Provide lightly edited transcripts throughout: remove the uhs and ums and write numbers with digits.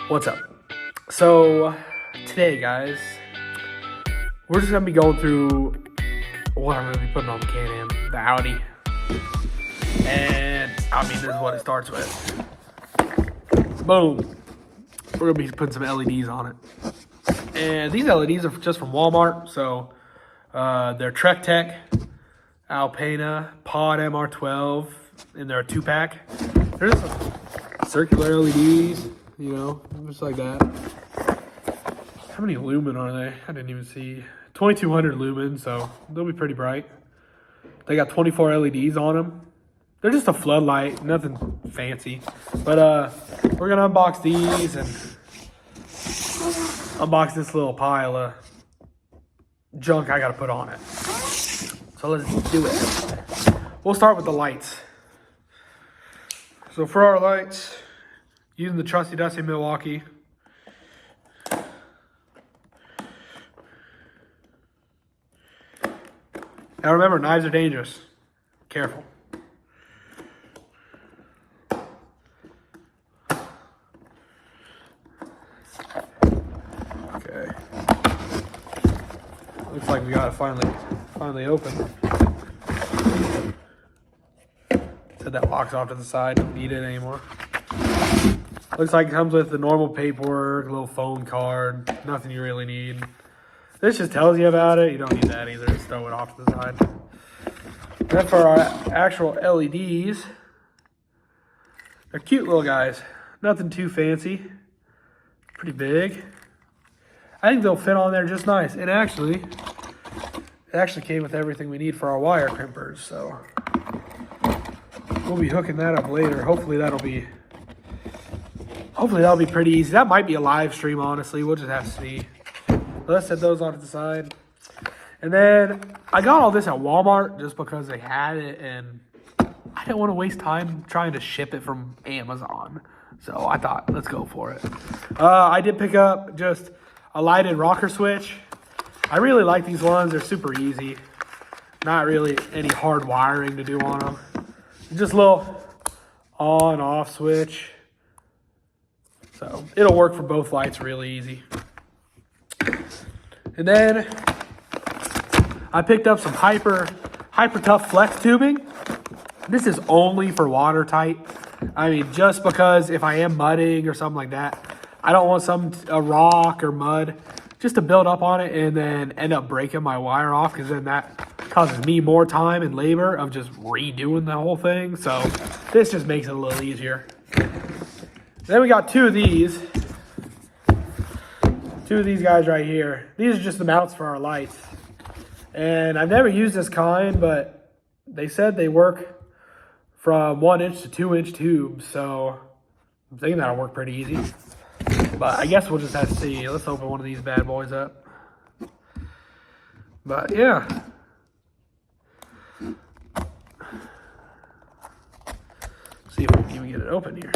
What's up? So today, guys, we're just gonna be going through what I'm gonna be putting on the Canam, the Audi, and I mean, this is what it starts with. Boom. We're gonna be putting some LEDs on it, and these LEDs are just from Walmart. So they're TREKTEK ALPENA Pod MR12, and they're a 2-pack. They're just circular LEDs. You know, just like that. How many lumen are they? I didn't even see. 2200 lumen, so they'll be pretty bright. They got 24 LEDs on them. They're just a floodlight, nothing fancy. But we're gonna unbox these and unbox this little pile of junk I gotta put on it. So let's do it. We'll start with the lights. So for our lights, using the trusty dusty Milwaukee. Now remember, knives are dangerous. Careful. Okay. Looks like we got it finally open. Set that box off to the side. Don't need it anymore. Looks like it comes with the normal paperwork, a little phone card, nothing you really need. This just tells you about it. You don't need that either. Just throw it off to the side. Then for our actual LEDs, they're cute little guys. Nothing too fancy. Pretty big. I think they'll fit on there just nice. And actually, it actually came with everything we need for our wire crimpers. So we'll be hooking that up later. Hopefully that'll be pretty easy. That might be a live stream, honestly. We'll just have to see. Let's set those off to the side. And then I got all this at Walmart just because they had it, and I didn't want to waste time trying to ship it from Amazon. So I thought, let's go for it. I did pick up just a lighted rocker switch. I really like these ones. They're super easy. Not really any hard wiring to do on them. Just a little on-off switch. So it'll work for both lights really easy. And then I picked up some hyper tough flex tubing. This is only for watertight. I mean, just because if I am mudding or something like that, I don't want a rock or mud just to build up on it and then end up breaking my wire off, because then that causes me more time and labor of just redoing the whole thing. So this just makes it a little easier. Then we got two of these guys right here. These are just the mounts for our lights. And I've never used this kind, but they said they work from 1-inch to 2-inch tubes. So I'm thinking that'll work pretty easy. But I guess we'll just have to see. Let's open one of these bad boys up. But yeah. See if we can even get it open here.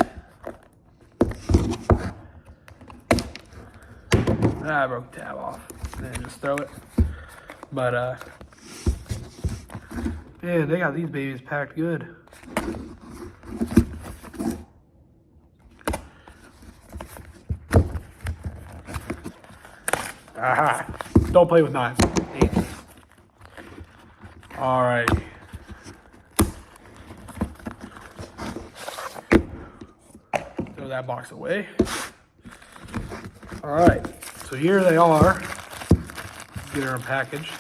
I broke the tab off. And just throw it. But man, they got these babies packed good. Aha! Don't play with knives. All right. Throw that box away. All right. So here they are. Get her packaged.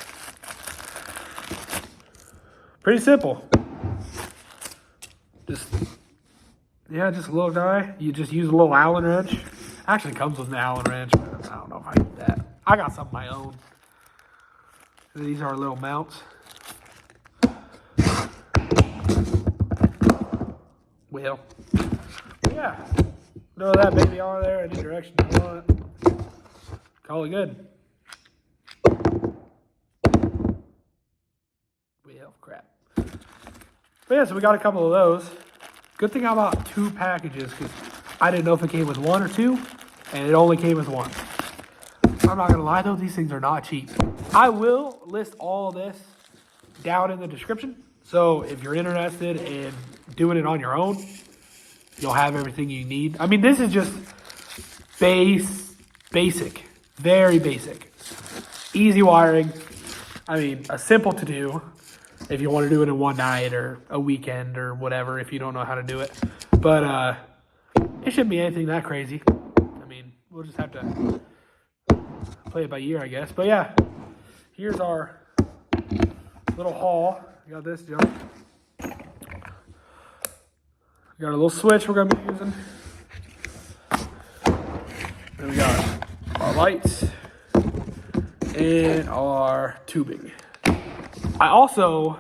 Pretty simple. Just a little guy. You just use a little Allen wrench. Actually comes with an Allen wrench, but I don't know if I need that. I got some of my own. These are little mounts. Well, yeah. Throw that baby on there any direction you want. Call it good. Well, crap. But yeah, so we got a couple of those. Good thing I bought 2 packages, because I didn't know if it came with 1 or 2, and it only came with 1. I'm not gonna lie though, these things are not cheap. I will list all of this down in the description. So if you're interested in doing it on your own, you'll have everything you need. I mean, this is just basic, very basic. Easy wiring. I mean, simple to do if you want to do it in one night or a weekend or whatever, if you don't know how to do it. But it shouldn't be anything that crazy. I mean, we'll just have to play it by ear, I guess. But yeah, here's our little haul. We got this junk. We got a little switch we're going to be using. Then we got our lights and our tubing. I also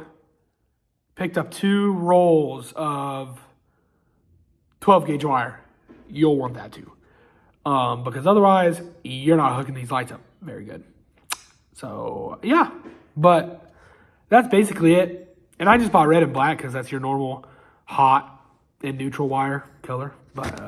picked up 2 rolls of 12 gauge wire. You'll want that too. Because otherwise you're not hooking these lights up very good. So yeah, but that's basically it. And I just bought red and black because that's your normal hot and neutral wire color. But